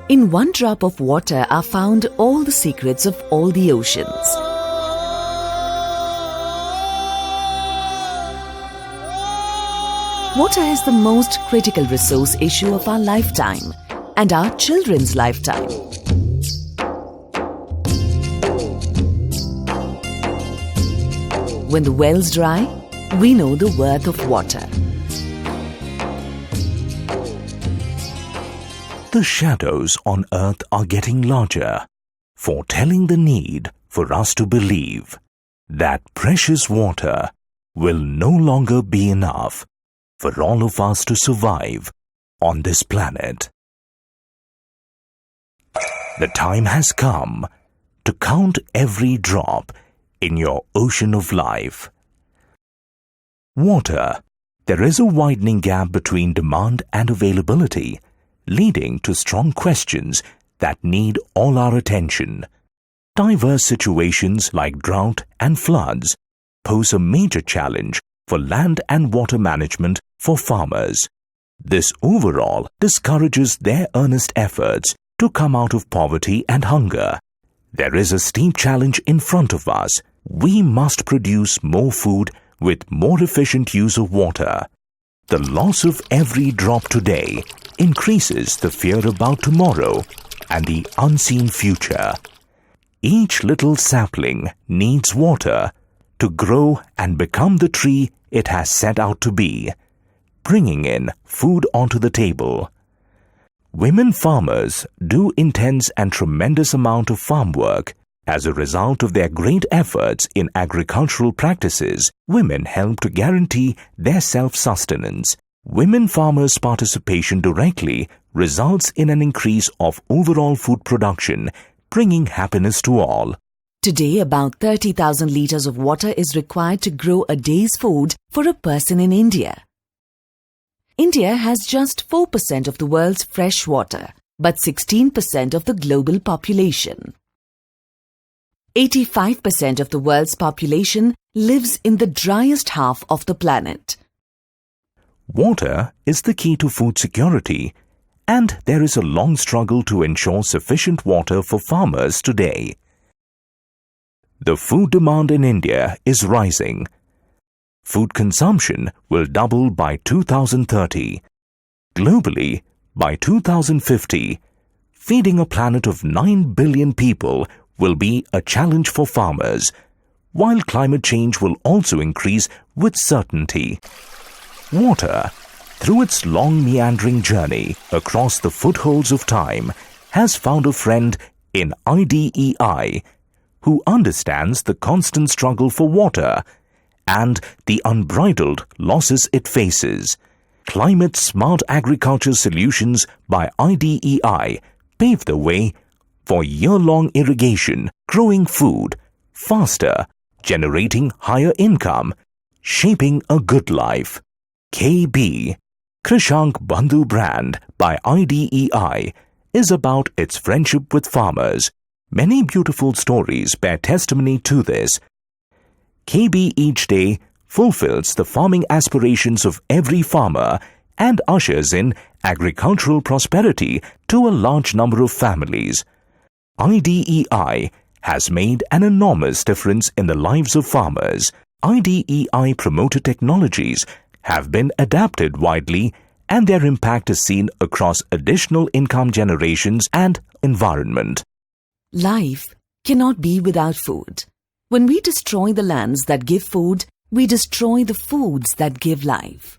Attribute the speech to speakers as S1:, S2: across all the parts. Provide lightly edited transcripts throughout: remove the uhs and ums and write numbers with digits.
S1: In one drop of water are found all the secrets of all the oceans. Water is the most critical resource issue of our lifetime and our children's lifetime. When the wells dry, we know the worth of water.
S2: The shadows on earth are getting larger, foretelling the need for us to believe that precious water will no longer be enough for all of us to survive on this planet. The time has come to count every drop in your ocean of life. Water. There is a widening gap between demand and availability, leading to strong questions that need all our attention. Diverse situations like drought and floods pose a major challenge for land and water management for farmers. This overall discourages their earnest efforts to come out of poverty and hunger. There is a steep challenge in front of us. We must produce more food with more efficient use of water. The loss of every drop today increases the fear about tomorrow and the unseen future. Each little sapling needs water to grow and become the tree it has set out to be, bringing in food onto the table. Women farmers do intense and tremendous amount of farm work. As a result of their great efforts in agricultural practices, women help to guarantee their self-sustenance. Women farmers' participation directly results in an increase of overall food production, bringing happiness to all.
S1: Today, about 30,000 litres of water is required to grow a day's food for a person in India. India has just 4% of the world's fresh water, but 16% of the global population. 85% of the world's population lives in the driest half of the planet.
S2: Water is the key to food security, and there is a long struggle to ensure sufficient water for farmers today. The food demand in India is rising. Food consumption will double by 2030. Globally, by 2050, feeding a planet of 9 billion people will be a challenge for farmers, while climate change will also increase with certainty. Water, through its long meandering journey across the footholds of time, has found a friend in IDEI, who understands the constant struggle for water and the unbridled losses it faces. Climate-smart agriculture solutions by IDEI pave the way for year-long irrigation, growing food faster, generating higher income, shaping a good life. KB, Krishank Bandhu brand by IDEI, is about its friendship with farmers. Many beautiful stories bear testimony to this. KB each day fulfills the farming aspirations of every farmer and ushers in agricultural prosperity to a large number of families. IDEI has made an enormous difference in the lives of farmers. IDEI promoted technologies have been adapted widely, and their impact is seen across additional income generations and environment.
S1: Life cannot be without food. When we destroy the lands that give food, we destroy the foods that give life.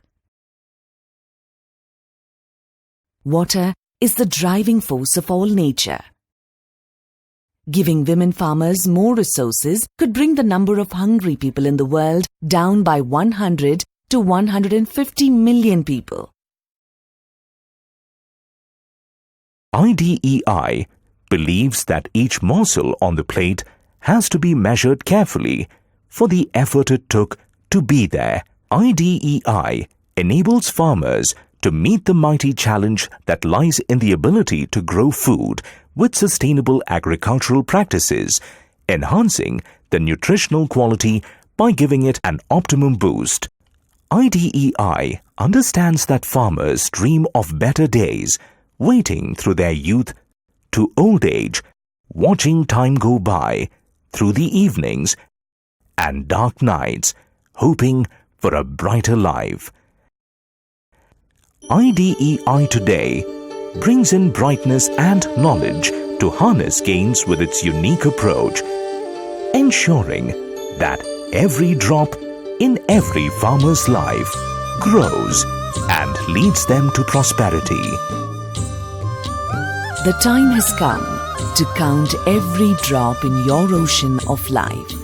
S1: Water is the driving force of all nature. Giving women farmers more resources could bring the number of hungry people in the world down by 100 to 150 million people.
S2: IDEI believes that each morsel on the plate has to be measured carefully for the effort it took to be there. IDEI enables farmers to meet the mighty challenge that lies in the ability to grow food with sustainable agricultural practices, enhancing the nutritional quality by giving it an optimum boost. IDEI understands that farmers dream of better days, waiting through their youth to old age, watching time go by through the evenings and dark nights, hoping for a brighter life. IDEI today brings in brightness and knowledge to harness gains with its unique approach, ensuring that every drop in every farmer's life grows and leads them to prosperity.
S1: The time has come to count every drop in your ocean of life.